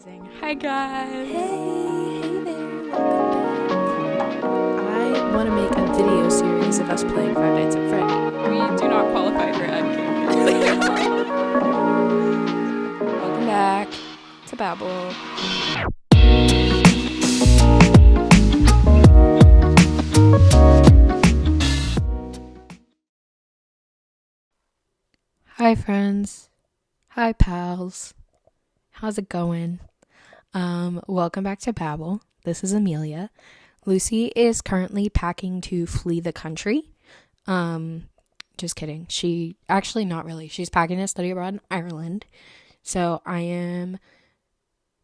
Amazing. Hi guys. Hey there, welcome back. I want to make a video series of us playing Five Nights at Freddy's. We do not qualify for ad campaign. Welcome back to Babble. Hi friends. Hi pals. How's it going? Welcome back to Babble. This is Emilia. Lucy is currently packing to flee the country. Just kidding. Not really. She's packing to study abroad in Ireland. So I am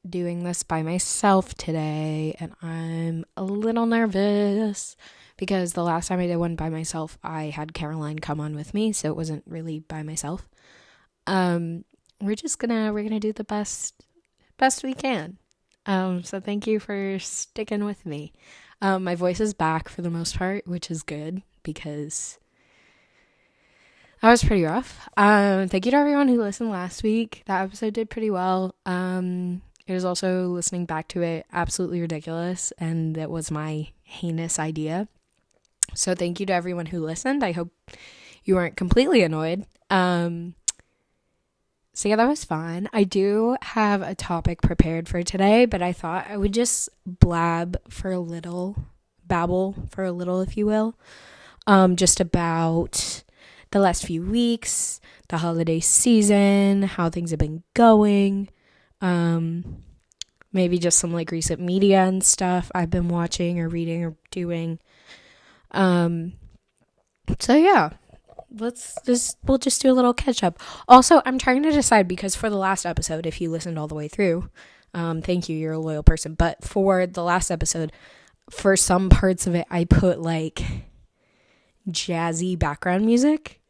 doing this by myself today, and I'm a little nervous because the last time I did one by myself, I had Caroline come on with me, so it wasn't really by myself. We're gonna do the best we can. So thank you for sticking with me. My voice is back for the most part, which is good because that was pretty rough. Thank you to everyone who listened last week. That episode did pretty well. It was also, listening back to it, absolutely ridiculous, and that was my heinous idea. So thank you to everyone who listened. I hope you weren't completely annoyed. So yeah, that was fun. I do have a topic prepared for today, but I thought I would just babble for a little, if you will, just about the last few weeks, the holiday season, how things have been going, maybe just some like recent media and stuff I've been watching or reading or doing. So yeah. We'll just do a little catch up. Also, I'm trying to decide, because for the last episode, if you listened all the way through, thank you, you're a loyal person. But for the last episode, for some parts of it, I put like jazzy background music,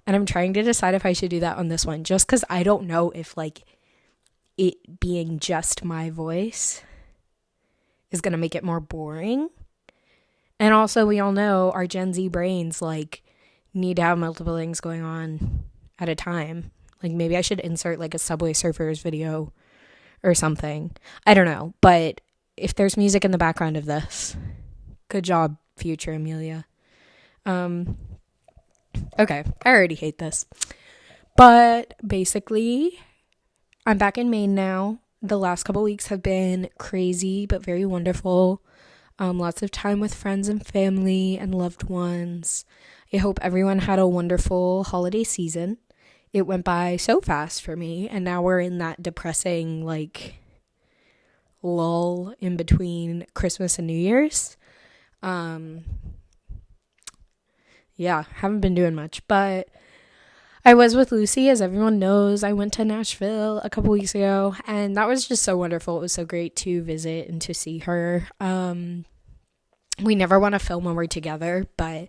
and I'm trying to decide if I should do that on this one, just because I don't know if like it being just my voice is gonna make it more boring. And also, we all know our Gen Z brains like need to have multiple things going on at a time. Like maybe I should insert like a Subway Surfers video or something. I don't know. But if there's music in the background of this, good job, future Emilia. Okay, I already hate this. But basically, I'm back in Maine now. The last couple weeks have been crazy but very wonderful. Lots of time with friends and family and loved ones. I hope everyone had a wonderful holiday season. It went by so fast for me, and now we're in that depressing, like, lull in between Christmas and New Year's. Yeah, haven't been doing much, but I was with Lucy, as everyone knows. I went to Nashville a couple weeks ago, and that was just so wonderful. It was so great to visit and to see her. We never want to film when we're together, but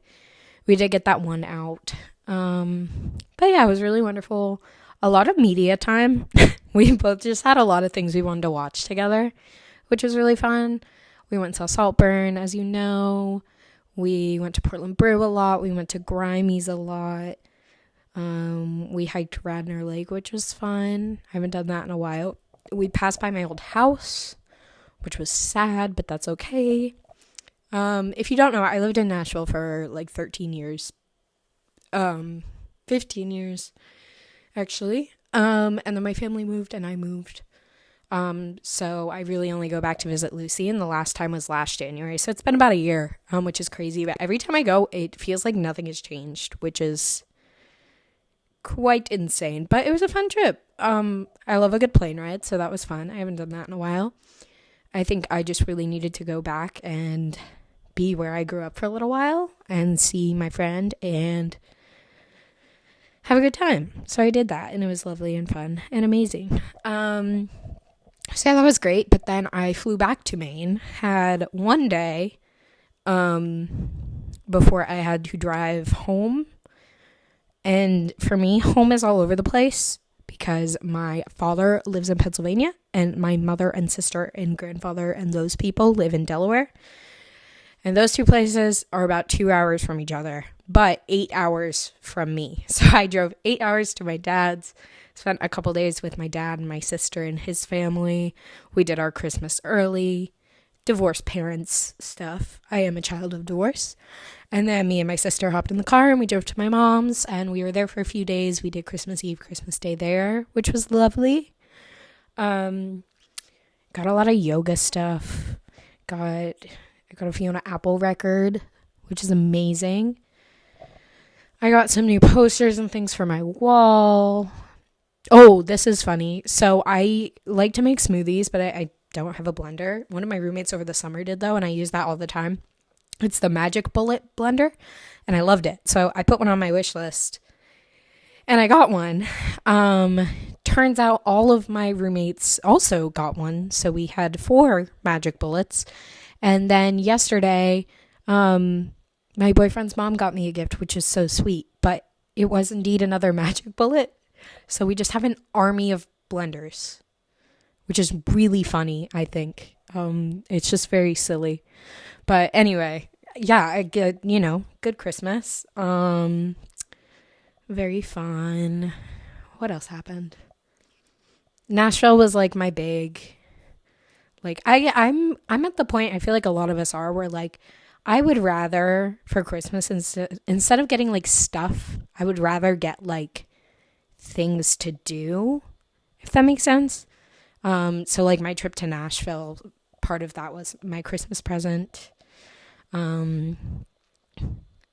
we did get that one out. But yeah, it was really wonderful. A lot of media time. We both just had a lot of things we wanted to watch together, which was really fun. We went and saw Saltburn, as you know. We went to Portland Brew a lot. We went to Grimey's a lot. We hiked Radnor Lake, which was fun. I haven't done that in a while. We passed by my old house, which was sad, but that's okay. If you don't know, I lived in Nashville for like 13 years, 15 years, actually, and then my family moved and I moved, so I really only go back to visit Lucy, and the last time was last January, so it's been about a year, which is crazy, but every time I go, it feels like nothing has changed, which is quite insane, but it was a fun trip. I love a good plane ride, so that was fun. I haven't done that in a while. I think I just really needed to go back and be where I grew up for a little while and see my friend and have a good time. So I did that, and it was lovely and fun and amazing. So yeah, that was great. But then I flew back to Maine, had one day before I had to drive home. And for me, home is all over the place because my father lives in Pennsylvania and my mother and sister and grandfather and those people live in Delaware. And those two places are about 2 hours from each other, but 8 hours from me. So I drove 8 hours to my dad's, spent a couple days with my dad and my sister and his family. We did our Christmas early, divorced parents stuff. I am a child of divorce. And then me and my sister hopped in the car and we drove to my mom's, and we were there for a few days. We did Christmas Eve, Christmas Day there, which was lovely. Got a lot of yoga stuff. I got a Fiona Apple record, which is amazing. I got some new posters and things for my wall. Oh, this is funny. So I like to make smoothies, but I don't have a blender. One of my roommates over the summer did, though, and I use that all the time. It's the Magic Bullet blender, and I loved it. So I put one on my wish list, and I got one. Turns out all of my roommates also got one, so we had 4 Magic Bullets. And then yesterday, my boyfriend's mom got me a gift, which is so sweet, but it was indeed another Magic Bullet. So we just have an army of blenders, which is really funny, I think. It's just very silly. But anyway, yeah, I get, good Christmas. Very fun. What else happened? Nashville was like my big, like, I'm at the point, I feel like a lot of us are, where like, I would rather for Christmas, instead of getting like stuff, I would rather get like things to do, if that makes sense. So like my trip to Nashville, part of that was my Christmas present. And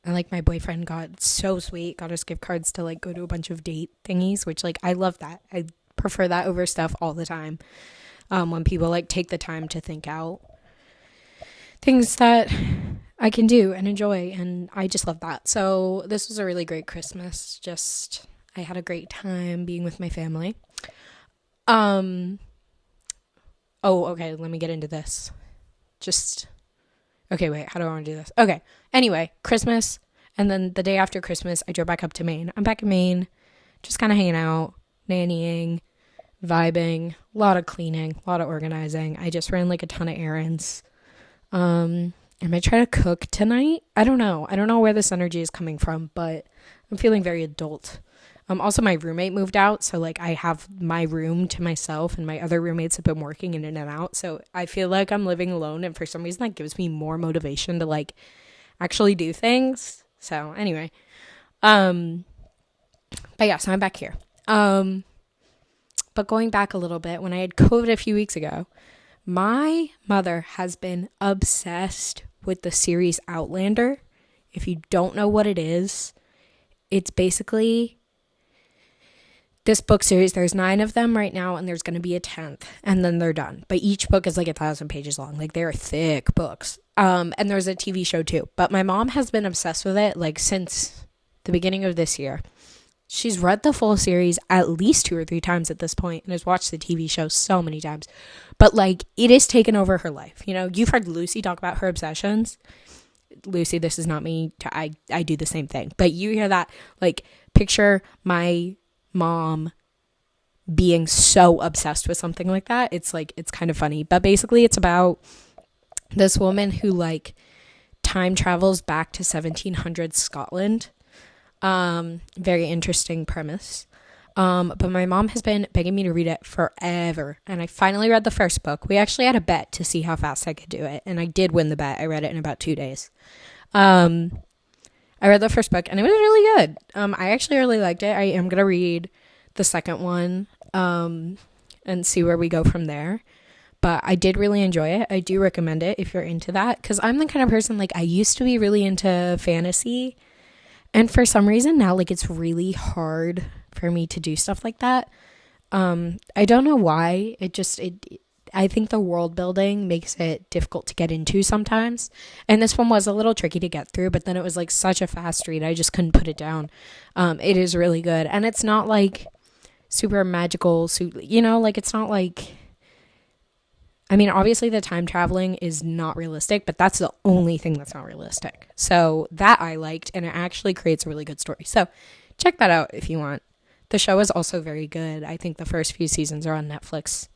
like my boyfriend got so sweet, got us gift cards to like go to a bunch of date thingies, which like I love that. I prefer that over stuff all the time. When people like take the time to think out things that I can do and enjoy, and I just love that. So this was a really great Christmas. Just I had a great time being with my family. Oh, okay, let me get into this. Okay, wait, how do I want to do this? Okay, anyway, Christmas, and then the day after Christmas, I drove back up to Maine. I'm back in Maine, just kind of hanging out, nannying, vibing, a lot of cleaning, a lot of organizing. I just ran like a ton of errands. I might try to cook tonight. I don't know where this energy is coming from, but I'm feeling very adult. Also, my roommate moved out, so like I have my room to myself, and my other roommates have been working in and out, so I feel like I'm living alone, and for some reason that gives me more motivation to like actually do things. So anyway, but yeah, so I'm back here. But going back a little bit, when I had COVID a few weeks ago, my mother has been obsessed with the series Outlander. If you don't know what it is, it's basically this book series. There's 9 of them right now, and there's going to be a 10th, and then they're done. But each book is like 1,000 pages long. Like, they're thick books. And there's a TV show too. But my mom has been obsessed with it like since the beginning of this year. She's read the full series at least 2 or 3 times at this point, and has watched the TV show so many times. But like, it has taken over her life. You know, you've heard Lucy talk about her obsessions. Lucy, this is not me. I do the same thing. But you hear that, like, picture my mom being so obsessed with something like that. It's like, it's kind of funny. But basically, it's about this woman who like time travels back to 1700s Scotland. Very interesting premise. But my mom has been begging me to read it forever, and I finally read the first book. We actually had a bet to see how fast I could do it, and I did win the bet. I read it in about 2 days. I read the first book, and it was really good. I actually really liked it. I am gonna read the second one, and see where we go from there. But I did really enjoy it. I do recommend it if you're into that, because I'm the kind of person, like, I used to be really into fantasy, and for some reason now, like, it's really hard for me to do stuff like that. I don't know why. I think the world building makes it difficult to get into sometimes. And this one was a little tricky to get through, but then it was like such a fast read. I just couldn't put it down. It is really good. And it's not like super magical, like, it's not like, I mean, obviously the time traveling is not realistic, but that's the only thing that's not realistic. So that I liked, and it actually creates a really good story. So check that out if you want. The show is also very good. I think the first few seasons are on Netflix.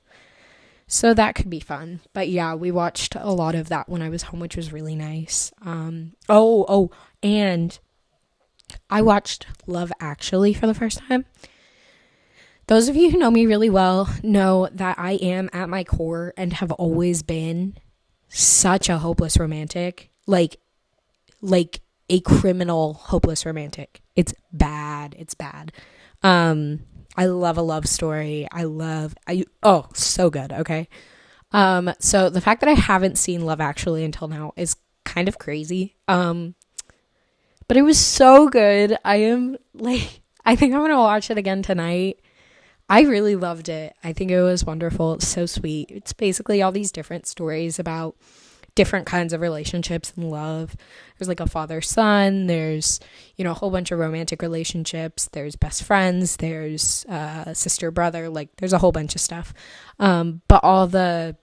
So that could be fun. But yeah, we watched a lot of that when I was home, which was really nice. And I watched Love Actually for the first time. Those of you who know me really well know that I am at my core and have always been such a hopeless romantic. Like a criminal hopeless romantic. It's bad. It's bad. I love a love story. So good, okay? So the fact that I haven't seen Love Actually until now is kind of crazy. But it was so good. I think I'm gonna watch it again tonight. I really loved it. I think it was wonderful. It's so sweet. It's basically all these different stories about different kinds of relationships and love. There's like a father-son. There's, a whole bunch of romantic relationships. There's best friends. There's sister-brother. Like, there's a whole bunch of stuff. But all the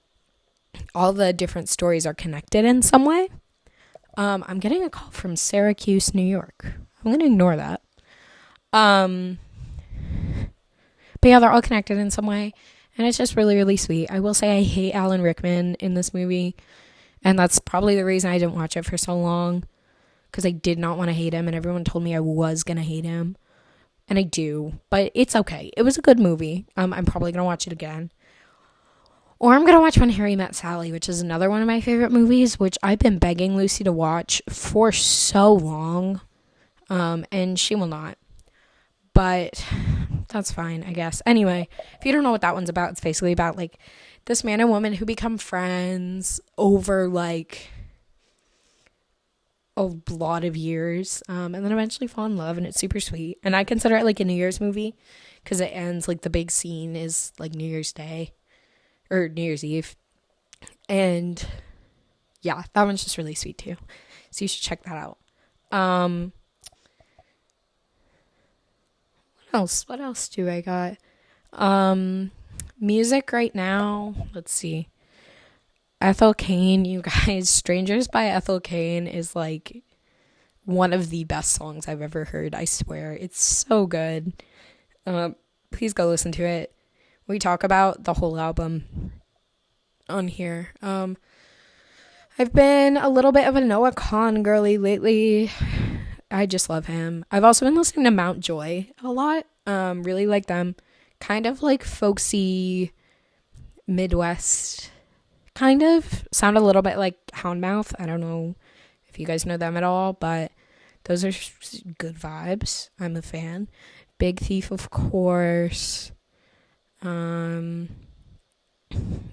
different stories are connected in some way. I'm getting a call from Syracuse, New York. I'm going to ignore that. But yeah, they're all connected in some way. And it's just really, really sweet. I will say I hate Alan Rickman in this movie. And that's probably the reason I didn't watch it for so long. Because I did not want to hate him. And everyone told me I was going to hate him. And I do. But it's okay. It was a good movie. I'm probably going to watch it again. Or I'm going to watch When Harry Met Sally, which is another one of my favorite movies, which I've been begging Lucy to watch for so long. And she will not. But that's fine, I guess. Anyway, if you don't know what that one's about, it's basically about, like, this man and woman who become friends over, like, a lot of years. And then eventually fall in love, and it's super sweet. And I consider it, like, a New Year's movie because it ends, like, the big scene is, like, New Year's Day. Or New Year's Eve. And, yeah, that one's just really sweet, too. So you should check that out. What else do I got? Music right now. Let's see. Ethel Cain, you guys. Strangers by Ethel Cain is like one of the best songs I've ever heard. I swear. It's so good. Please go listen to it. We talk about the whole album on here. I've been a little bit of a Noah Kahan girly lately. I just love him. I've also been listening to Mount Joy a lot. Really like them. Kind of like folksy Midwest. Kind of. Sound a little bit like Houndmouth. I don't know if you guys know them at all, but those are good vibes. I'm a fan. Big Thief, of course.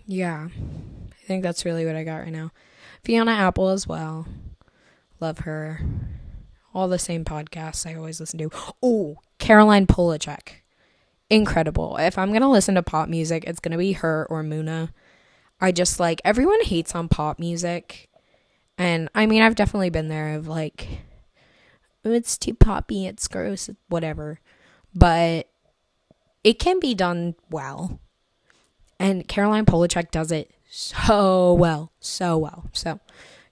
Yeah. I think that's really what I got right now. Fiona Apple as well. Love her. All the same podcasts I always listen to. Oh, Caroline Polachek. Incredible. If I'm going to listen to pop music, it's going to be her or Muna. I just like, everyone hates on pop music. And I mean, I've definitely been there of like, oh, it's too poppy, it's gross, whatever. But it can be done well. And Caroline Polachek does it so well. So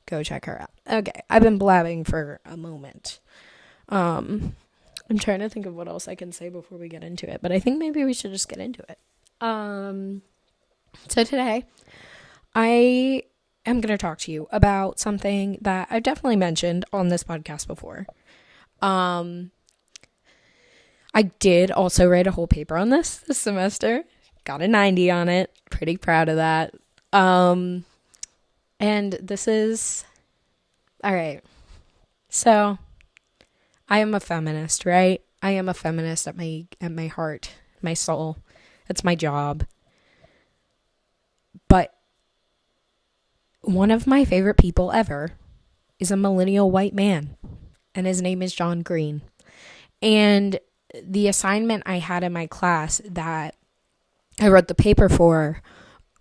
go check her out. Okay, I've been blabbing for a moment. I'm trying to think of what else I can say before we get into it, but I think maybe we should just get into it. So today, I am going to talk to you about something that I've definitely mentioned on this podcast before. I did also write a whole paper on this semester. Got a 90 on it. Pretty proud of that. And this is, all right. So I am a feminist, right? I am a feminist at my heart, my soul. It's my job. But one of my favorite people ever is a millennial white man, and his name is John Green. And the assignment I had in my class that I wrote the paper for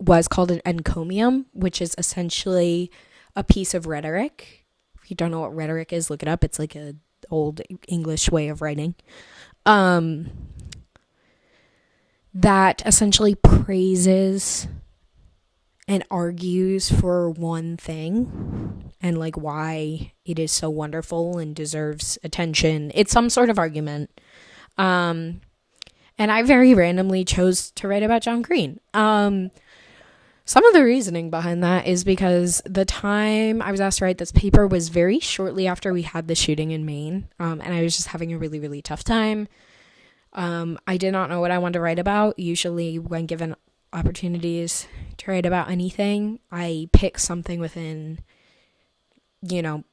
was called an encomium, which is essentially a piece of rhetoric. If you don't know what rhetoric is, look it up. It's like an old English way of writing. That essentially praises and argues for one thing and like why it is so wonderful and deserves attention. It's some sort of argument. And I very randomly chose to write about John Green. Some of the reasoning behind that is because the time I was asked to write this paper was very shortly after we had the shooting in Maine, and I was just having a really, really tough time. I did not know what I wanted to write about. Usually when given opportunities to write about anything, I pick something within,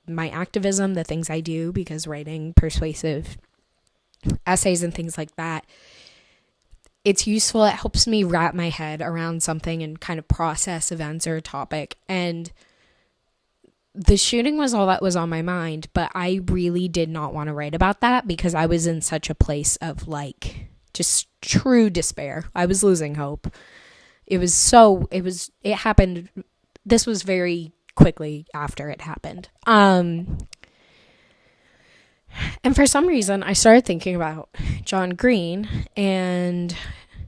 my activism, the things I do, because writing persuasive essays and things like that, it's useful. It helps me wrap my head around something and kind of process events or a topic. And the shooting was all that was on my mind, but I really did not want to write about that because I was in such a place of just true despair. I was losing hope. It happened. This was very quickly after it happened. And for some reason, I started thinking about John Green and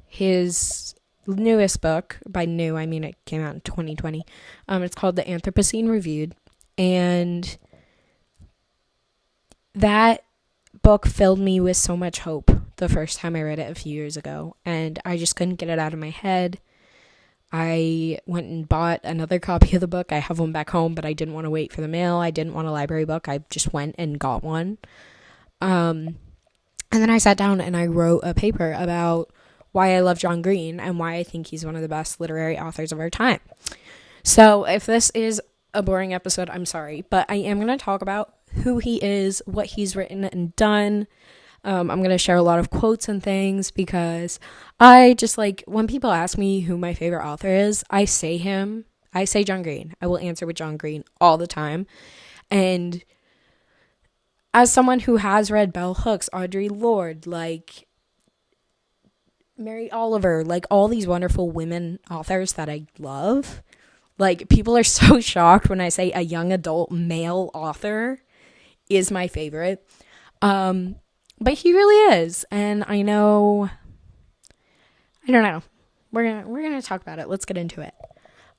his newest book. By new, I mean it came out in 2020. It's called The Anthropocene Reviewed. And that book filled me with so much hope the first time I read it a few years ago. And I just couldn't get it out of my head. I went and bought another copy of the book. I have one back home, but I didn't want to wait for the mail. I didn't want a library book. I just went and got one. And then I sat down and I wrote a paper about why I love John Green and why I think he's one of the best literary authors of our time. So if this is a boring episode, I'm sorry, but I am going to talk about who he is, what he's written and done. I'm going to share a lot of quotes and things because I just when people ask me who my favorite author is, I say John Green. I will answer with John Green all the time. And as someone who has read Bell Hooks, Audre Lorde, Mary Oliver, all these wonderful women authors that I love, people are so shocked when I say a young adult male author is my favorite. But he really is. And I don't know. We're gonna talk about it. Let's get into it.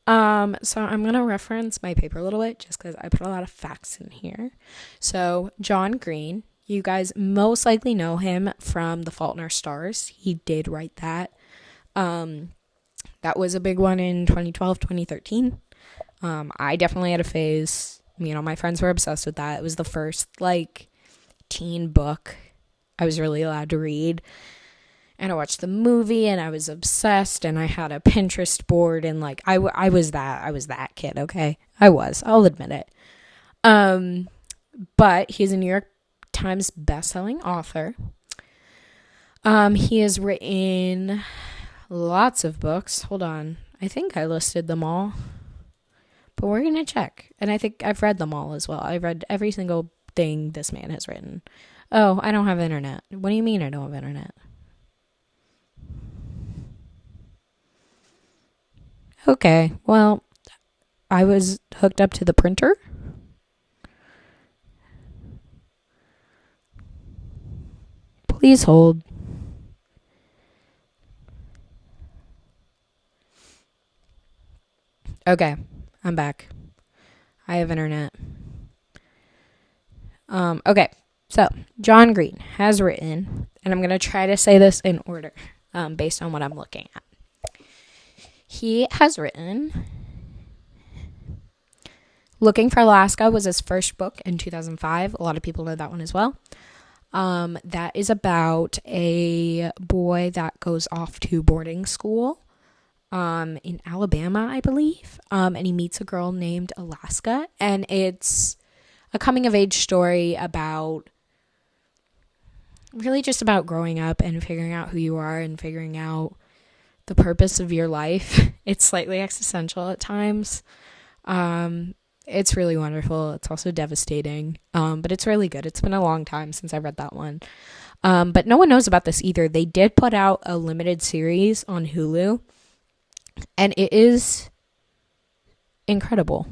So I'm gonna reference my paper a little bit just because I put a lot of facts in here. So John Green, you guys most likely know him from The Fault in Our Stars. He did write that. That was a big one in 2012, 2013. I definitely had a phase. My friends were obsessed with that. It was the first teen book I was really allowed to read. And I watched the movie and I was obsessed and I had a Pinterest board and I was that kid, okay? I'll admit it. But he's a New York Times bestselling author. He has written lots of books. Hold on. I think I listed them all. But we're going to check. And I think I've read them all as well. I've read every single thing this man has written. Oh, I don't have internet. What do you mean I don't have internet? Okay, well, I was hooked up to the printer. Please hold. Okay, I'm back. I have internet. Okay, so John Green has written, and I'm going to try to say this in order based on what I'm looking at. He has written Looking for Alaska was his first book in 2005. A lot of people know that one as well. That is about a boy that goes off to boarding school in Alabama, I believe. And he meets a girl named Alaska. And it's a coming-of-age story about really just about growing up and figuring out who you are and figuring out the purpose of your life. It's slightly existential at times. It's really wonderful. It's also devastating, but it's really good. It's been a long time since I read that one. But no one knows about this either. They did put out a limited series on Hulu, and it is incredible.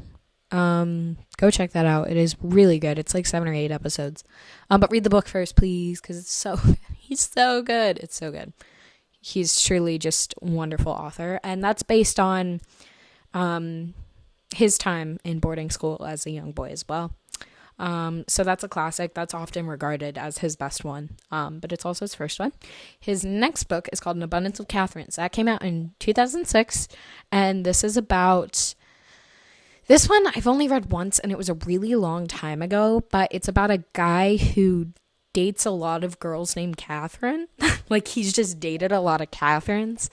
Go check that out. It is really good. It's 7 or 8 episodes. But read the book first, please, because he's so good. It's so good. He's truly just a wonderful author, and that's based on his time in boarding school as a young boy as well. So that's a classic. That's often regarded as his best one. But it's also his first one. His next book is called An Abundance of Catherines. That came out in 2006. And this is about... This one I've only read once, and it was a really long time ago. But it's about a guy who dates a lot of girls named Catherine. Like, he's just dated a lot of Catherines.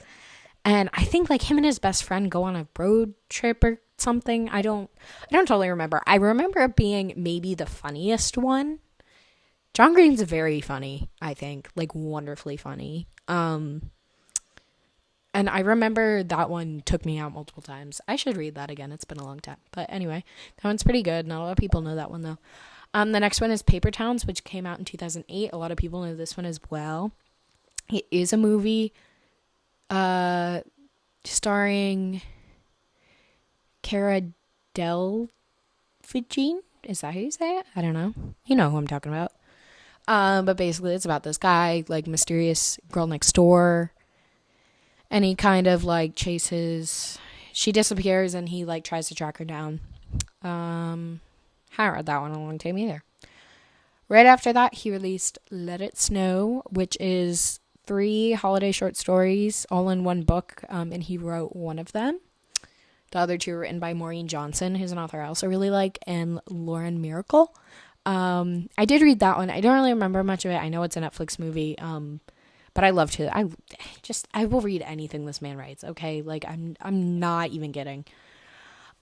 And I think, like, him and his best friend go on a road trip or something. I don't totally remember. I remember it being maybe the funniest one. John Green's very funny, I think. Like, wonderfully funny. And I remember that one took me out multiple times. I should read that again. It's been a long time. But anyway, that one's pretty good. Not a lot of people know that one, though. The next one is Paper Towns, which came out in 2008. A lot of people know this one as well. It is a movie starring Cara Delevingne. Is that how you say it? I don't know. You know who I'm talking about. But basically it's about this guy, like, mysterious girl next door, and he kind of, like, she disappears, and he, like, tries to track her down. Haven't read that one in a long time either. Right after that, he released Let It Snow, which is 3 holiday short stories all in one book, and he wrote one of them. The other 2 were written by Maureen Johnson, who's an author I also really like, and Lauren Miracle. I did read that one. I don't really remember much of it. I know it's a Netflix movie, but I love to. I will read anything this man writes. Okay, like, I'm not even kidding.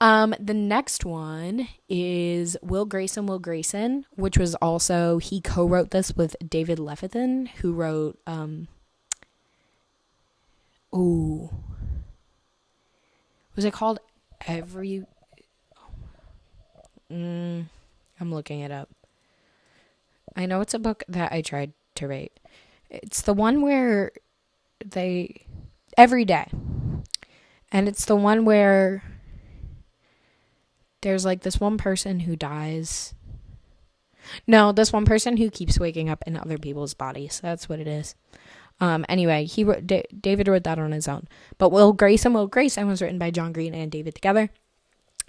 The next one is Will Grayson, which was also, he co-wrote this with David Levithan, who wrote, was it called I'm looking it up. I know it's a book that I tried to write. It's the one where Every Day. And it's the one where there's, like, this one person who dies. No, this one person who keeps waking up in other people's bodies. That's what it is. Anyway, David wrote that on his own. But Will Grayson was written by John Green and David together.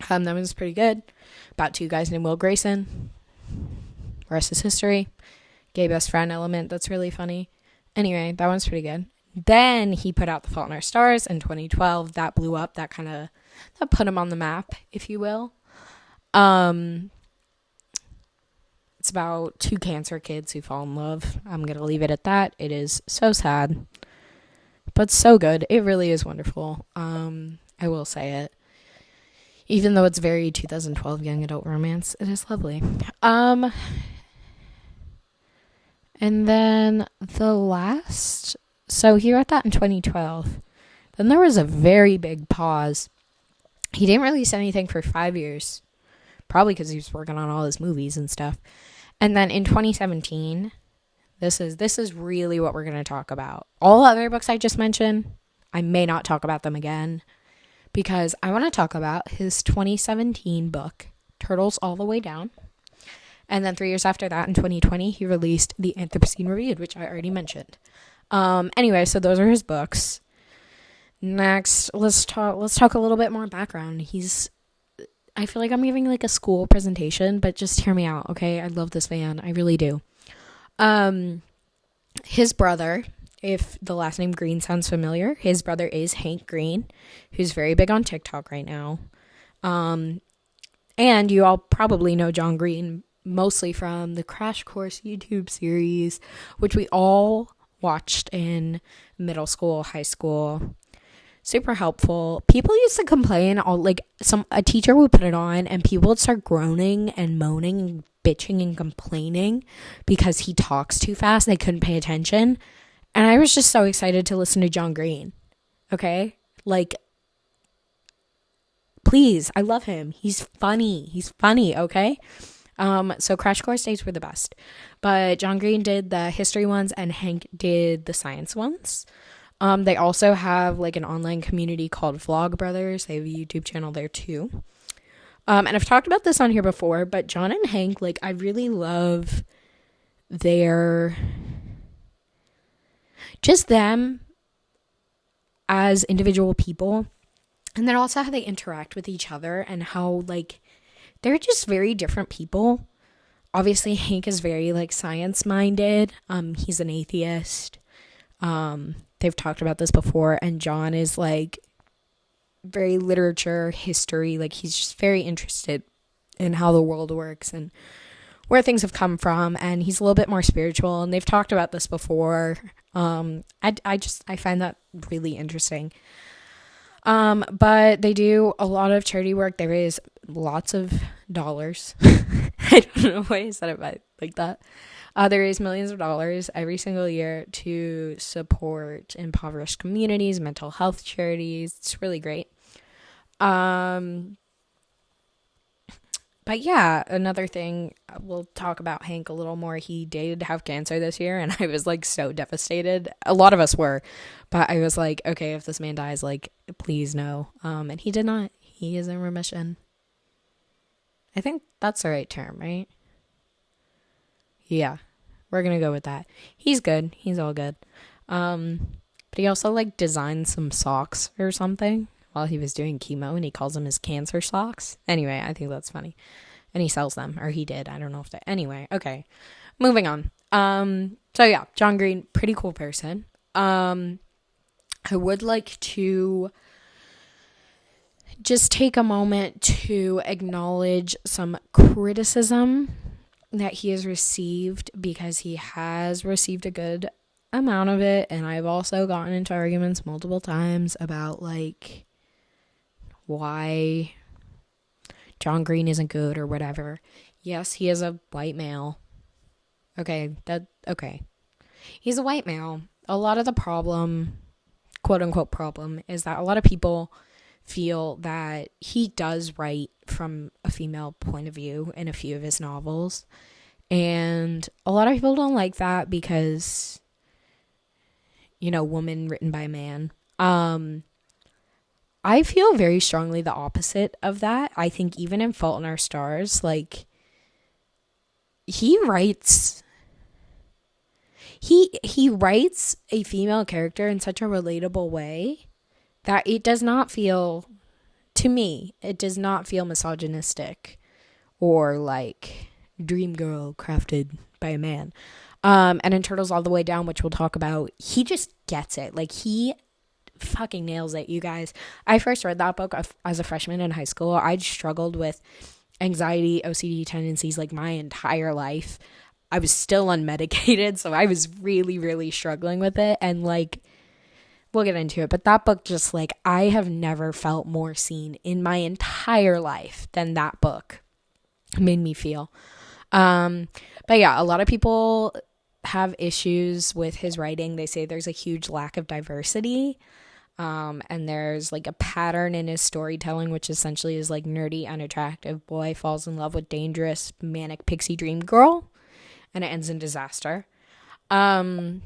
That was pretty good. About 2 guys named Will Grayson. Rest is history. Gay best friend element. That's really funny. Anyway, that one's pretty good. Then he put out The Fault in Our Stars in 2012. That blew up. That put him on the map, if you will. It's about 2 cancer kids who fall in love. I'm going to leave it at that. It is so sad, but so good. It really is wonderful. I will say it. Even though it's very 2012 young adult romance, it is lovely. And then the last, so he wrote that in 2012. Then there was a very big pause. He didn't release anything for 5 years, probably because he was working on all his movies and stuff. And then in 2017, this is really what we're going to talk about. All the other books I just mentioned, I may not talk about them again, because I want to talk about his 2017 book, Turtles All the Way Down. And then 3 years after that, in 2020, he released The Anthropocene Reviewed, which I already mentioned. Anyway, so those are his books. Next, let's talk a little bit more background. I feel like I'm giving, like, a school presentation, but just hear me out, okay? I love this man. I really do. His brother, if the last name Green sounds familiar, his brother is Hank Green, who's very big on TikTok right now. And you all probably know John Green mostly from the Crash Course YouTube series, which we all watched in middle school, high school. Super helpful. People used to complain, a teacher would put it on and people would start groaning and moaning and bitching and complaining because he talks too fast. They couldn't pay attention. And I was just so excited to listen to John Green. Okay? Like, please, I love him. He's funny, okay? So Crash Course days were the best. But John Green did the history ones and Hank did the science ones. They also have, like, an online community called Vlog Brothers. They have a YouTube channel there too. And I've talked about this on here before, but John and Hank, like, I really love just them as individual people. And then also how they interact with each other and how, like, they're just very different people. obviously Hank is very like science minded. He's an atheist. They've talked about this before, and John is like very literature, history, like he's just very interested in how the world works and where things have come from, and he's a little bit more spiritual, and they've talked about this before. I find that really interesting. But they do a lot of charity work. There is lots of dollars. I don't know why I said it like that. There is millions of dollars every single year to support impoverished communities, mental health charities. It's really great. But yeah, another thing, we'll talk about Hank a little more. He did have cancer this year, and I was like so devastated. A lot of us were, but I was like, okay, if this man dies, like, please no. And he did not. He is in remission. I think that's the right term, right? Yeah, we're gonna go with that. He's good. He's all good. But he also like designed some socks or something while he was doing chemo, and he calls them his cancer socks. Anyway, I think that's funny. And he sells them, or he did. I don't know if they... Anyway, okay. Moving on. So yeah, John Green, pretty cool person. I would like to just take a moment to acknowledge some criticism that he has received, because he has received a good amount of it, and I've also gotten into arguments multiple times about like why John Green isn't good or whatever. Yes, he is a white male. Okay. He's a white male. A lot of the problem, quote unquote problem, is that a lot of people feel that he does write from a female point of view in a few of his novels. And a lot of people don't like that because, you know, woman written by a man. I feel very strongly the opposite of that. I think even in Fault in Our Stars, like, he writes a female character in such a relatable way that it does not feel, to me, it does not feel misogynistic or like dream girl crafted by a man. And in Turtles All the Way Down, which we'll talk about, he just gets it. Like, he fucking nails it, you guys. I first read that book as a freshman in high school. I struggled with anxiety, OCD tendencies like my entire life. I was still unmedicated, so I was really, really struggling with it. And like, we'll get into it, but that book just like, I have never felt more seen in my entire life than that book made me feel. But yeah, a lot of people have issues with his writing. They say there's a huge lack of diversity. And there's like a pattern in his storytelling, which essentially is like nerdy, unattractive boy falls in love with dangerous, manic pixie dream girl, and it ends in disaster. I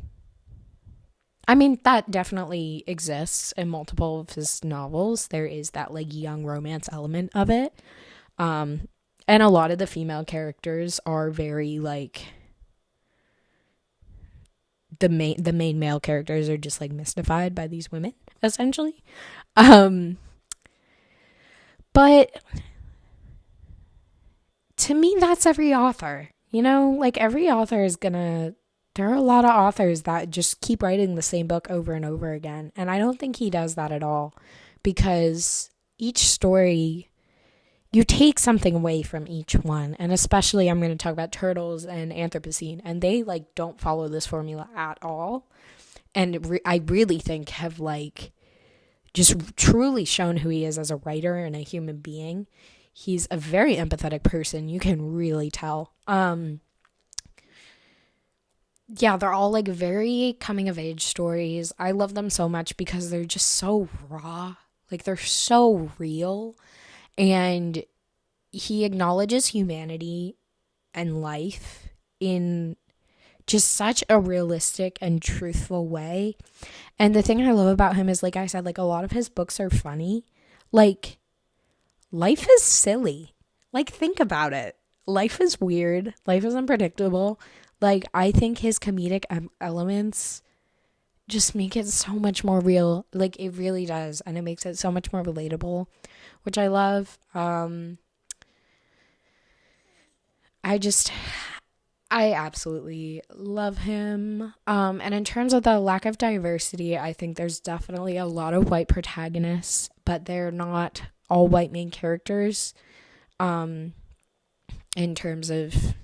mean, that definitely exists in multiple of his novels. There is that like young romance element of it. And a lot of the female characters are very like, the main male characters are just like mystified by these women, essentially. But to me, that's every author, you know, like every author is gonna, there are a lot of authors that just keep writing the same book over and over again. And I don't think he does that at all, because each story, you take something away from each one. And especially I'm going to talk about Turtles and Anthropocene, and they like don't follow this formula at all. And I really think have like just truly shown who he is as a writer and a human being. He's a very empathetic person. You can really tell. Yeah, they're all like very coming of age stories. I love them so much because they're just so raw. Like, they're so real. And he acknowledges humanity and life in just such a realistic and truthful way. And the thing I love about him is, like I said, like a lot of his books are funny. Like, life is silly. Like, think about it. Life is weird. Life is unpredictable. Like, I think his comedic elements just make it so much more real. Like, it really does. And it makes it so much more relatable, which I love. I absolutely love him. And in terms of the lack of diversity, I think there's definitely a lot of white protagonists, but they're not all white main characters. In terms of,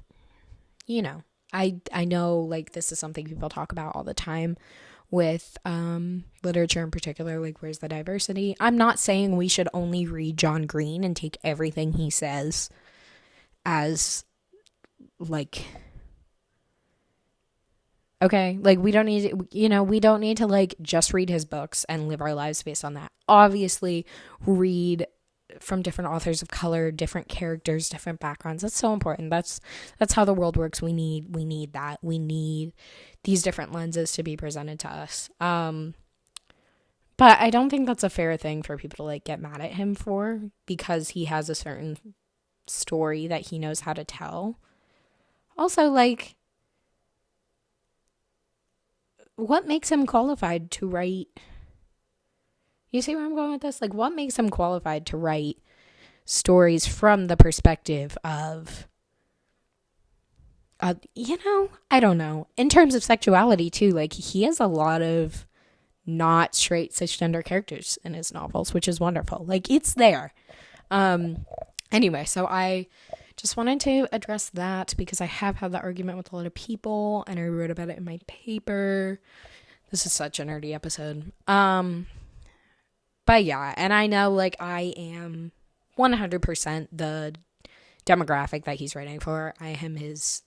you know, I know like this is something people talk about all the time with literature in particular, like where's the diversity? I'm not saying we should only read John Green and take everything he says as like okay, like we don't need we don't need to like just read his books and live our lives based on that. Obviously, read from different authors of color, different characters, different backgrounds. That's so important. That's how the world works. We need that. We need these different lenses to be presented to us. But I don't think that's a fair thing for people to like get mad at him for because he has a certain story that he knows how to tell. Also, like, what makes him qualified to write? You see where I'm going with this? Like, what makes him qualified to write stories from the perspective of, I don't know. In terms of sexuality, too, like, he has a lot of not straight cisgender characters in his novels, which is wonderful. Like, it's there. Anyway, so I just wanted to address that because I have had that argument with a lot of people, and I wrote about it in my paper. This is such a nerdy episode. But yeah, and I know like I am 100% the demographic that he's writing for. I am his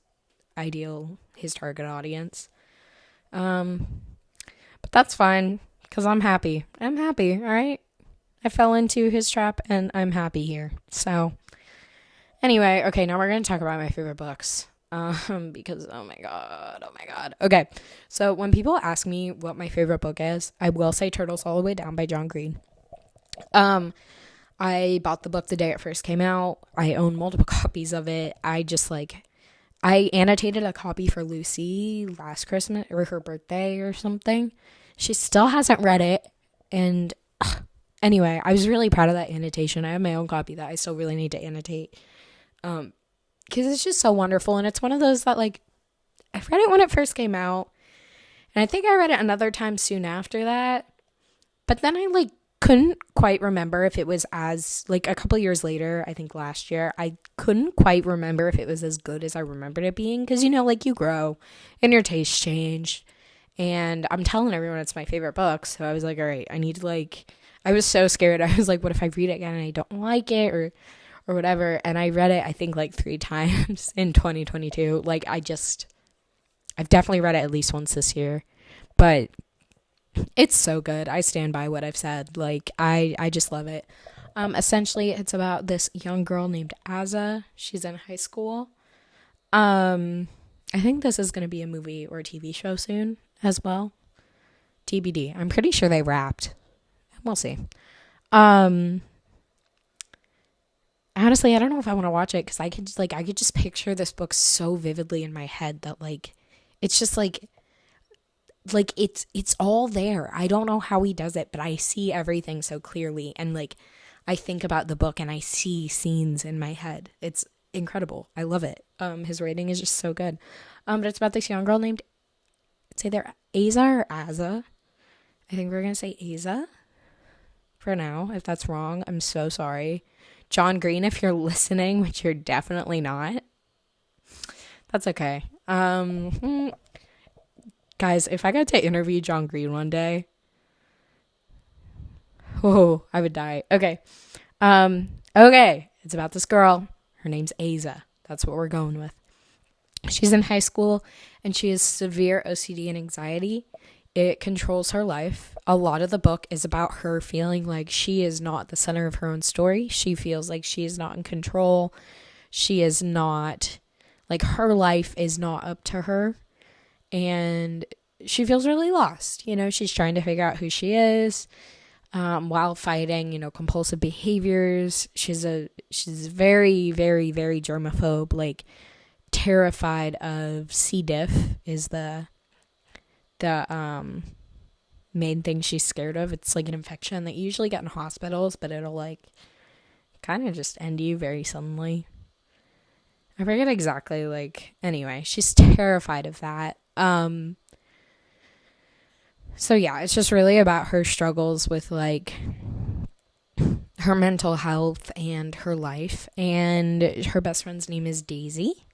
ideal, his target audience. But that's fine because I'm happy. I'm happy, all right? I fell into his trap and I'm happy here. So anyway, okay, now we're going to talk about my favorite books. Because oh my god. Okay, so when people ask me what my favorite book is, I will say Turtles All the Way Down by John Green. I bought the book the day it first came out. I own multiple copies of it. I annotated a copy for Lucy last Christmas or her birthday or something. She still hasn't read it, and anyway, I was really proud of that annotation. I have my own copy that I still really need to annotate. Because it's just so wonderful, and it's one of those that, like, I read it when it first came out, and I think I read it another time soon after that, but then I, like, couldn't quite remember if it was as, like, a couple years later, I think last year, I couldn't quite remember if it was as good as I remembered it being, because, like, you grow, and your tastes change, and I'm telling everyone it's my favorite book, so I was like, all right, I need to, like, I was so scared, I was like, what if I read it again and I don't like it, or whatever, and I read it, I think, like, 3 times in 2022. Like, I've definitely read it at least once this year, but it's so good. I stand by what I've said. Like, I just love it. Essentially, it's about this young girl named Aza. She's in high school. I think this is going to be a movie or a TV show soon as well. TBD. I'm pretty sure they wrapped. We'll see. Honestly, I don't know if I want to watch it because I could just picture this book so vividly in my head that like it's just like it's all there. I don't know how he does it, but I see everything so clearly, and like I think about the book and I see scenes in my head. It's incredible. I love it. His writing is just so good. But it's about this young girl named, it's either Aza or Aza. I think we're gonna say Aza for now. If that's wrong, I'm so sorry. John Green, if you're listening, which you're definitely not, that's okay. Guys, if I got to interview John Green one day, oh, I would die. Okay. Okay. It's about this girl. Her name's Aza. That's what we're going with. She's in high school and she has severe OCD and anxiety. It controls her life. A lot of the book is about her feeling like she is not the center of her own story. She feels like she is not in control. She is not, like, her life is not up to her. And she feels really lost. She's trying to figure out who she is while fighting, compulsive behaviors. She's very, very, very germaphobe, like terrified of C. diff is the main thing she's scared of. It's like an infection that you usually get in hospitals, but it'll like kind of just end you very suddenly. I forget exactly, like, anyway, she's terrified of that. So yeah, it's just really about her struggles with, like, her mental health and her life. And her best friend's name is Daisy.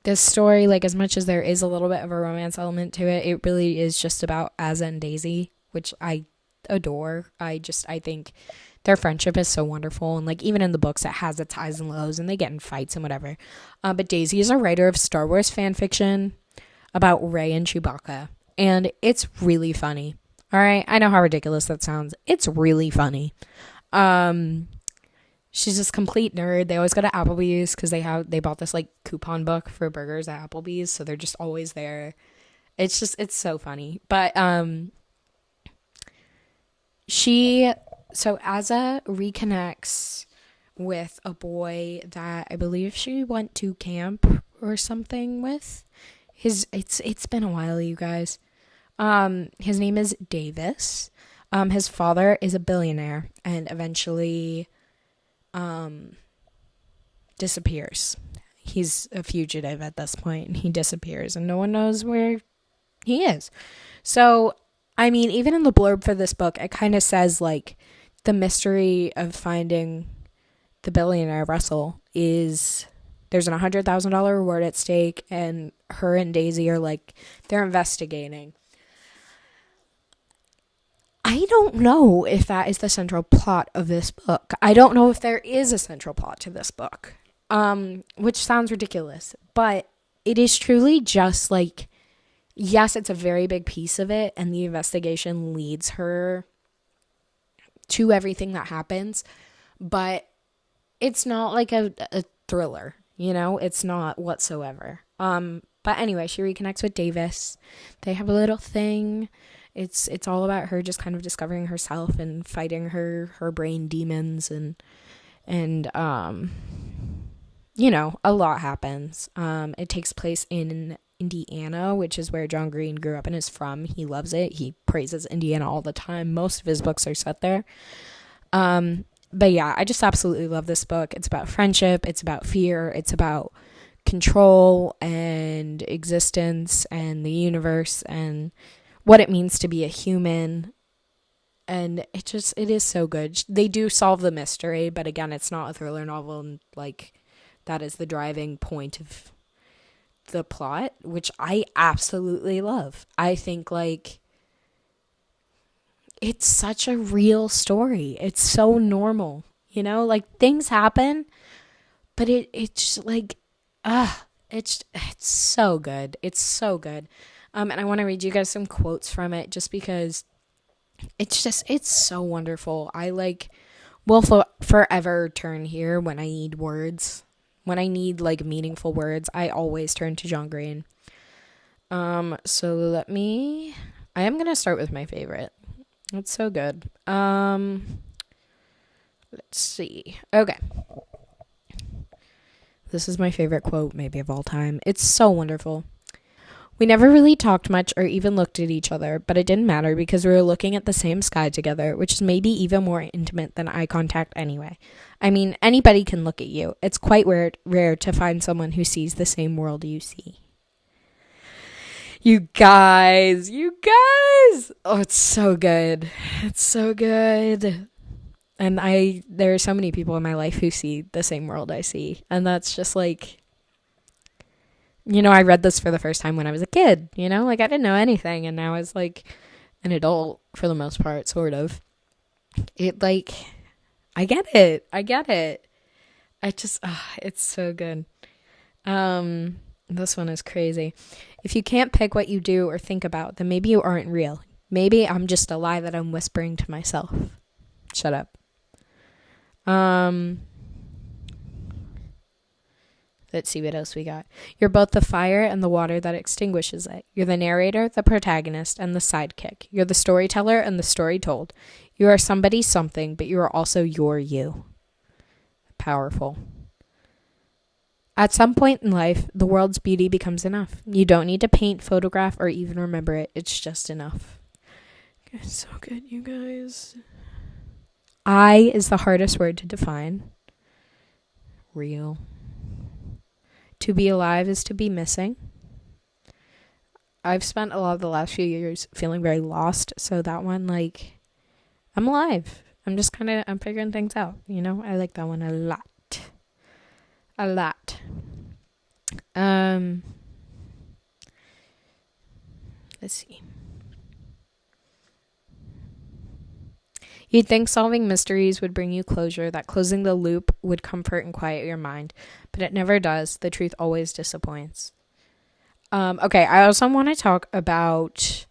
This story, like, as much as there is a little bit of a romance element to it, it really is just about Asa and Daisy, which I adore. I think their friendship is so wonderful. And, like, even in the books, it has its highs and lows, and they get in fights and whatever. But Daisy is a writer of Star Wars fan fiction about Rey and Chewbacca. And it's really funny. All right? I know how ridiculous that sounds. It's really funny. She's this complete nerd. They always go to Applebee's because they bought this, like, coupon book for burgers at Applebee's, so they're just always there. It's so funny. But so Asa reconnects with a boy that I believe she went to camp or something with. It's been a while, you guys. His name is Davis. His father is a billionaire and eventually disappears. He's a fugitive at this point, and he disappears, and no one knows where he is. So, I mean, even in the blurb for this book, it kind of says, like, the mystery of finding the billionaire Russell is there's an $100,000 reward at stake, and her and Daisy are, like, they're investigating. I don't know if that is the central plot of this book. I don't know if there is a central plot to this book, which sounds ridiculous, but it is truly just, like, yes, it's a very big piece of it, and the investigation leads her to everything that happens, but it's not like a thriller, you know? It's not whatsoever. But anyway, she reconnects with Davis. They have a little thing. It's all about her just kind of discovering herself and fighting her brain demons and you know, a lot happens. It takes place in Indiana, which is where John Green grew up and is from. He loves it. He praises Indiana all the time. Most of his books are set there. But yeah, I just absolutely love this book. It's about friendship. It's about fear. It's about control and existence and the universe and what it means to be a human. And it is so good. They do solve the mystery, but again, it's not a thriller novel, and, like, that is the driving point of the plot, which I absolutely love. I think, like, it's such a real story. It's so normal, you know? Like, things happen, but it's just, like, it's so good. It's so good. And I want to read you guys some quotes from it just because it's so wonderful. I, like, will forever turn here when I need words. When I need, like, meaningful words, I always turn to John Green. So I am going to start with my favorite. It's so good. Let's see. Okay. This is my favorite quote, maybe of all time. It's so wonderful. We never really talked much or even looked at each other, but it didn't matter because we were looking at the same sky together, which is maybe even more intimate than eye contact anyway. I mean, anybody can look at you. It's quite rare to find someone who sees the same world you see. You guys! Oh, it's so good. It's so good. And there are so many people in my life who see the same world I see. And that's just, like, you know, I read this for the first time when I was a kid, you know? Like, I didn't know anything, and now as, like, an adult, for the most part, sort of. It, like, I get it. It's so good. This one is crazy. If you can't pick what you do or think about, then maybe you aren't real. Maybe I'm just a lie that I'm whispering to myself. Shut up. Let's see what else we got. You're both the fire and the water that extinguishes it. You're the narrator, the protagonist, and the sidekick. You're the storyteller and the story told. You are somebody's something, but you are also your you. Powerful. At some point in life, the world's beauty becomes enough. You don't need to paint, photograph, or even remember it. It's just enough. It's so good, you guys. I is the hardest word to define. real. To be alive is to be missing. I've spent a lot of the last few years feeling very lost. So that one, like, I'm alive. I'm just I'm figuring things out, you know? I like that one a lot. A lot. Let's see. You'd think solving mysteries would bring you closure, that closing the loop would comfort and quiet your mind, but it never does. The truth always disappoints. Okay, I also want to talk about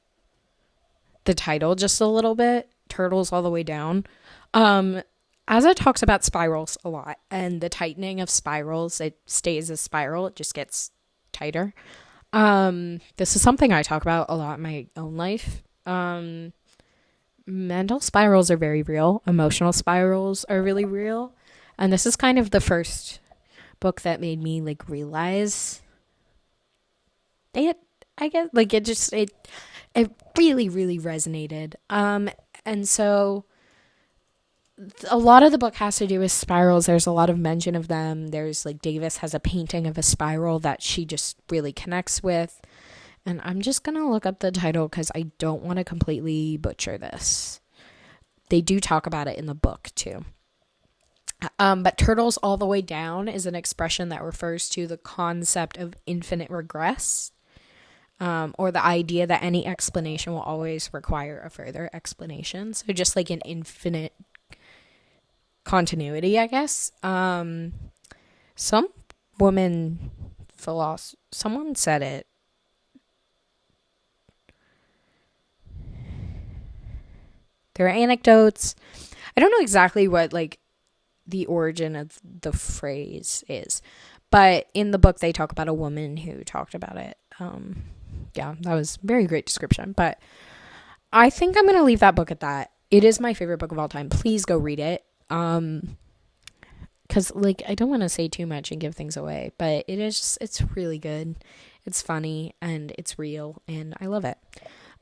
the title just a little bit, Turtles All the Way Down. As it talks about spirals a lot, and the tightening of spirals, it stays a spiral, it just gets tighter. This is something I talk about a lot in my own life. Mental spirals are very real. Emotional spirals are really real. And this is kind of the first book that made me like realize it, I guess. Like it really, really resonated. And so a lot of the book has to do with spirals. There's a lot of mention of them. There's like Davis has a painting of a spiral that she just really connects with. And I'm just going to look up the title because I don't want to completely butcher this. They do talk about it in the book too. But Turtles All the Way Down is an expression that refers to the concept of infinite regress, or the idea that any explanation will always require a further explanation. So just like an infinite continuity, I guess. Someone said it. There are anecdotes. I don't know exactly what like the origin of the phrase is, but in the book they talk about a woman who talked about it. Yeah, that was a very great description, but I think I'm going to leave that book at that. It is my favorite book of all time. Please go read it. Cause like, I don't want to say too much and give things away, but it's really good. It's funny and it's real and I love it.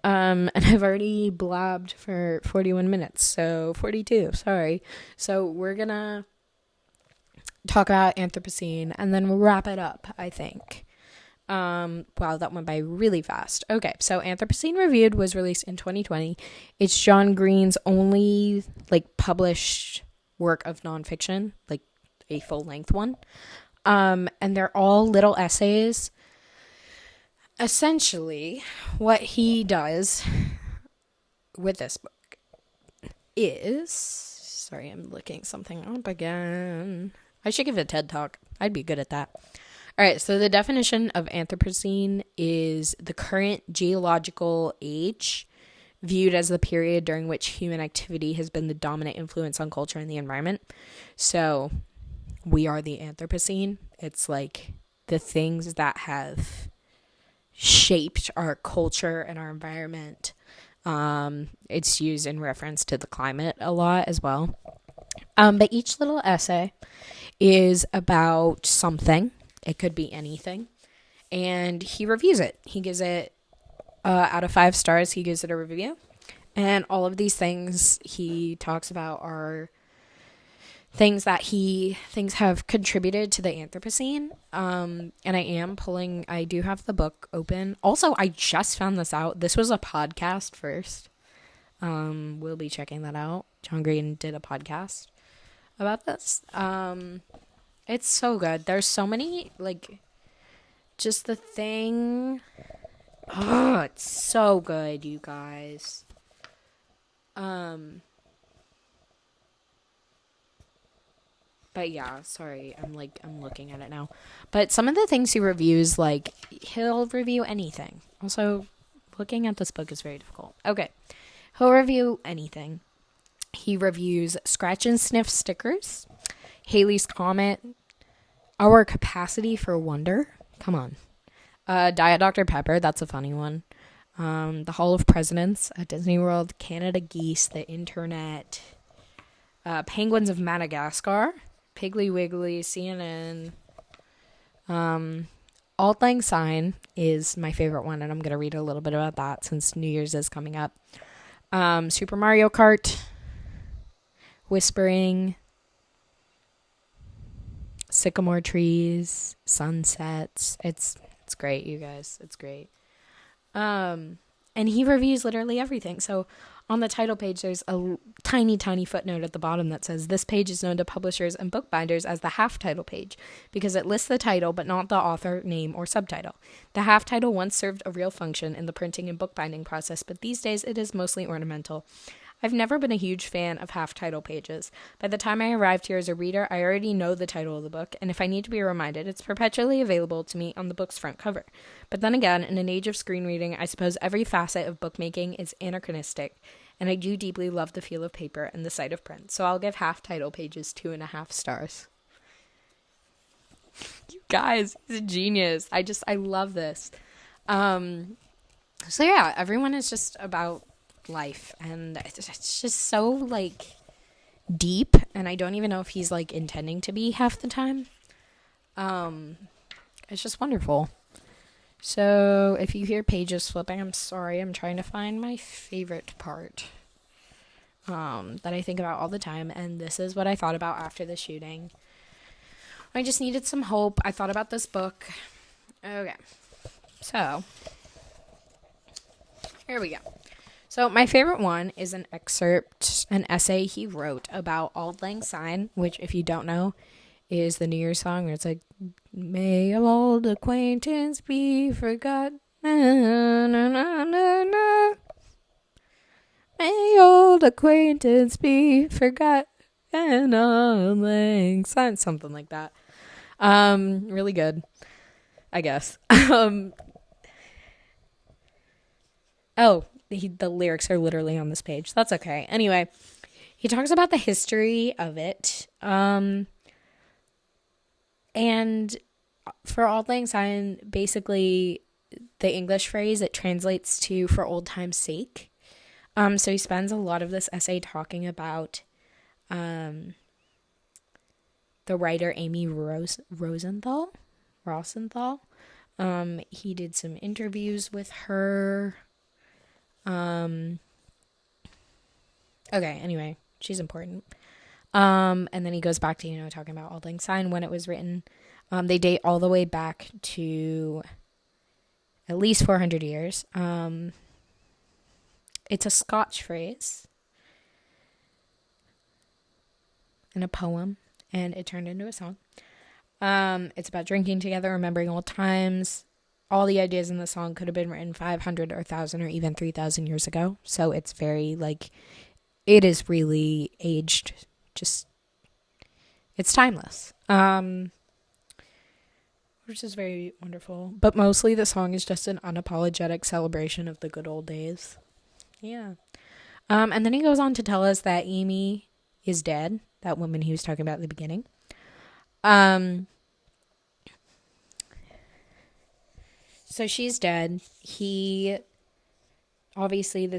And I've already blabbed for 41 minutes, so 42, sorry. So we're gonna talk about Anthropocene and then we'll wrap it up, I think. Wow, that went by really fast. Okay, so Anthropocene Reviewed was released in 2020. It's John Green's only like published work of nonfiction, like a full-length one. And they're all little essays. Essentially, what he does with this book is... Sorry, I'm looking something up again. I should give it a TED Talk. I'd be good at that. All right, so the definition of Anthropocene is the current geological age viewed as the period during which human activity has been the dominant influence on culture and the environment. So we are the Anthropocene. It's like the things that have shaped our culture and our environment. It's used in reference to the climate a lot as well. But each little essay is about something. It could be anything. And he reviews it. He gives it out of 5 stars. He gives it a review. And all of these things he talks about are things that he thinks have contributed to the Anthropocene. And I do have the book open. Also, I just found this out. This was a podcast first. We'll be checking that out. John Green did a podcast about this. It's so good. There's so many, like, just the thing. Oh, it's so good, you guys. But yeah, sorry, I'm looking at it now. But some of the things he reviews, like, he'll review anything. Also, looking at this book is very difficult. Okay, he'll review anything. He reviews Scratch and Sniff stickers, Halley's Comet, Our Capacity for Wonder. Come on. Diet Dr. Pepper, that's a funny one. The Hall of Presidents at Disney World, Canada Geese, the Internet, Penguins of Madagascar, Piggly Wiggly, CNN. Auld Lang Syne is my favorite one, and I'm going to read a little bit about that since New Year's is coming up. Super Mario Kart, Whispering, sycamore trees, sunsets. It's great, you guys. It's great. And he reviews literally everything. So on the title page, there's a tiny, tiny footnote at the bottom that says, this page is known to publishers and bookbinders as the half title page because it lists the title but not the author, name, or subtitle. The half title once served a real function in the printing and bookbinding process, but these days it is mostly ornamental. I've never been a huge fan of half title pages. By the time I arrived here as a reader, I already know the title of the book, and if I need to be reminded, it's perpetually available to me on the book's front cover. But then again, in an age of screen reading, I suppose every facet of bookmaking is anachronistic, and I do deeply love the feel of paper and the sight of print, so I'll give half title pages 2.5 stars. You guys, he's a genius. I love this. So yeah, everyone is just about life, and it's just so like deep, and I don't even know if he's like intending to be half the time. It's just wonderful. So if you hear pages flipping, I'm sorry. I'm trying to find my favorite part that I think about all the time, and this is what I thought about after the shooting. I just needed some hope. I thought about this book. Okay, so here we go. So my favorite one is an excerpt, an essay he wrote about Auld Lang Syne, which, if you don't know, is the New Year's song where it's like, may old acquaintance be forgot. Na, na, na, na, na. May old acquaintance be forgot. And Auld Lang Syne. Something like that. Really good, I guess. The lyrics are literally on this page. That's okay. Anyway, he talks about the history of it. And for Auld Lang Syne, basically the English phrase, it translates to for old time's sake. So he spends a lot of this essay talking about the writer Amy Rosenthal. He did some interviews with her. Okay, anyway, she's important. And then he goes back to, talking about Auld Lang Syne, when it was written. They date all the way back to at least 400 years. It's a Scotch phrase and a poem, and it turned into a song. It's about drinking together, remembering old times. All the ideas in the song could have been written 500 or 1,000 or even 3,000 years ago. So it's very, it is really aged. It's timeless. Which is very wonderful. But mostly the song is just an unapologetic celebration of the good old days. Yeah. And then he goes on to tell us that Amy is dead. That woman he was talking about at the beginning. So she's dead. Obviously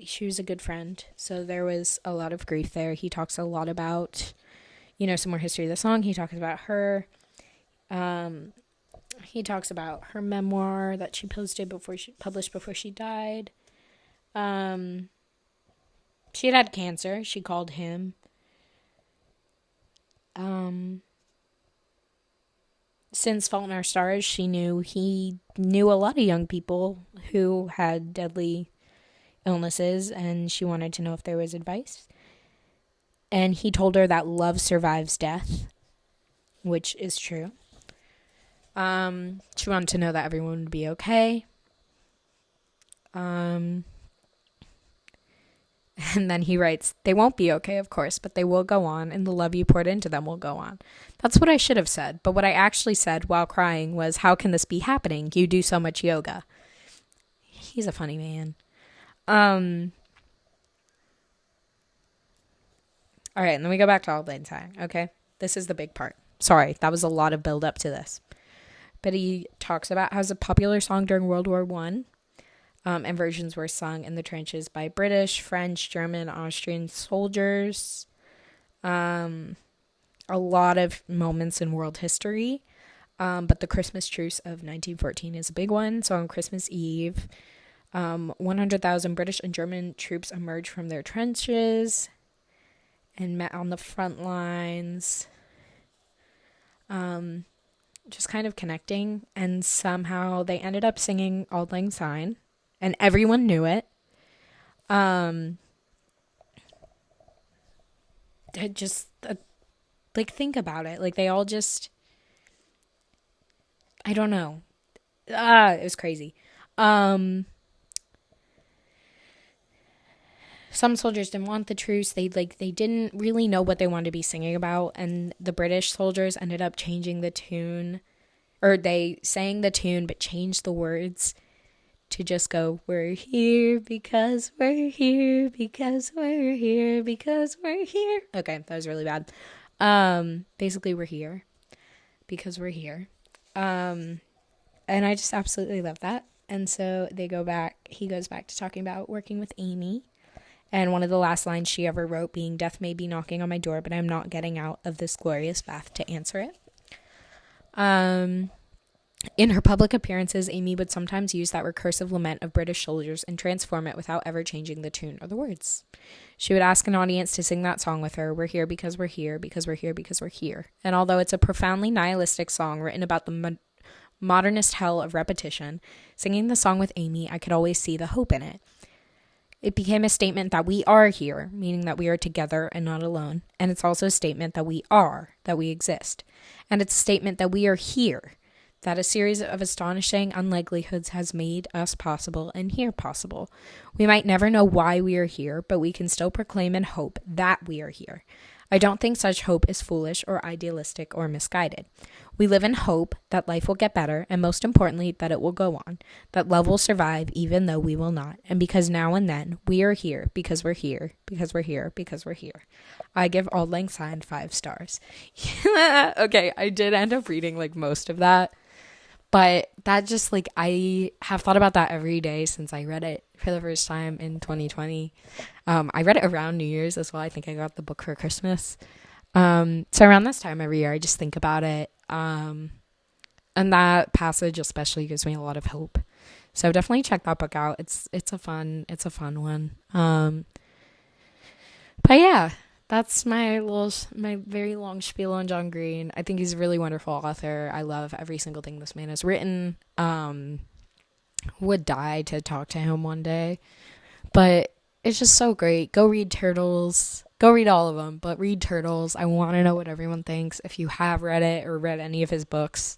she was a good friend. So there was a lot of grief there. He talks a lot about, some more history of the song. He talks about her. He talks about her memoir that she published before she died. She had cancer. She called him. Since Fault in Our Stars, he knew a lot of young people who had deadly illnesses, and she wanted to know if there was advice. And he told her that love survives death, which is true. She wanted to know that everyone would be okay. And then he writes, they won't be okay, of course, but they will go on, and the love you poured into them will go on. That's what I should have said, but what I actually said while crying was, how can this be happening? You do so much yoga. He's a funny man. All right, and then we go back to Auld Lang Syne, okay? This is the big part. Sorry, that was a lot of build up to this. But he talks about how it's a popular song during World War I. And versions were sung in the trenches by British, French, German, Austrian soldiers. A lot of moments in world history. But the Christmas truce of 1914 is a big one. So on Christmas Eve, 100,000 British and German troops emerged from their trenches and met on the front lines. just kind of connecting, and somehow they ended up singing Auld Lang Syne, and everyone knew it. Just like, think about it. Like, they all just, I don't know. It was crazy. Some soldiers didn't want the truce. They didn't really know what they wanted to be singing about, and the British soldiers ended up changing the tune, or they sang the tune but changed the words to just go, "We're here because we're here, because we're here, because we're here." Okay, that was really bad. Basically, we're here because we're here. And I just absolutely love that. And so he goes back to talking about working with Amy. And one of the last lines she ever wrote being, "Death may be knocking on my door, but I'm not getting out of this glorious bath to answer it." In her public appearances, Amy would sometimes use that recursive lament of British soldiers and transform it without ever changing the tune or the words. She would ask an audience to sing that song with her, "We're here because we're here, because we're here, because we're here." And although it's a profoundly nihilistic song written about the modernist hell of repetition, singing the song with Amy, I could always see the hope in it. It became a statement that we are here, meaning that we are together and not alone. And it's also a statement that we exist. And it's a statement that we are here, that a series of astonishing unlikelihoods has made us possible and here possible. We might never know why we are here, but we can still proclaim and hope that we are here. I don't think such hope is foolish or idealistic or misguided. We live in hope that life will get better, and most importantly, that it will go on, that love will survive even though we will not. And because now and then, we are here because we're here, because we're here, because we're here. I give Auld Lang Syne 5 stars. Okay, I did end up reading like most of that, but that just like, I have thought about that every day since I read it for the first time in 2020. I read it around New Year's as well. I think I got the book for Christmas. So around this time every year, I just think about it. And that passage especially gives me a lot of hope. So definitely check that book out. It's a fun one. But yeah, that's my very long spiel on John Green. I think he's a really wonderful author. I love every single thing this man has written. Would die to talk to him one day, but it's just so great. Go read Turtles. Go read all of them, but read Turtles. I want to know what everyone thinks if you have read it or read any of his books.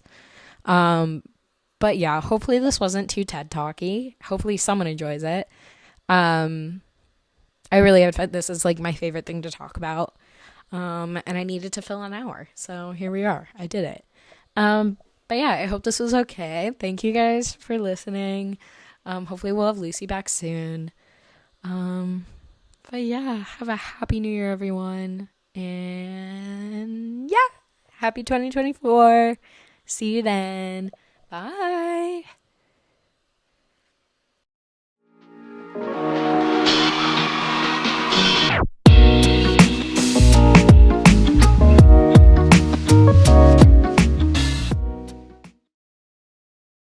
But yeah, hopefully this wasn't too TED Talky. Hopefully someone enjoys it. I really have, this is like my favorite thing to talk about. And I needed to fill an hour. So here we are. I did it. But yeah, I hope this was okay. Thank you guys for listening. Hopefully we'll have Lucy back soon. But yeah, have a happy new year, everyone. And yeah, happy 2024. See you then. Bye.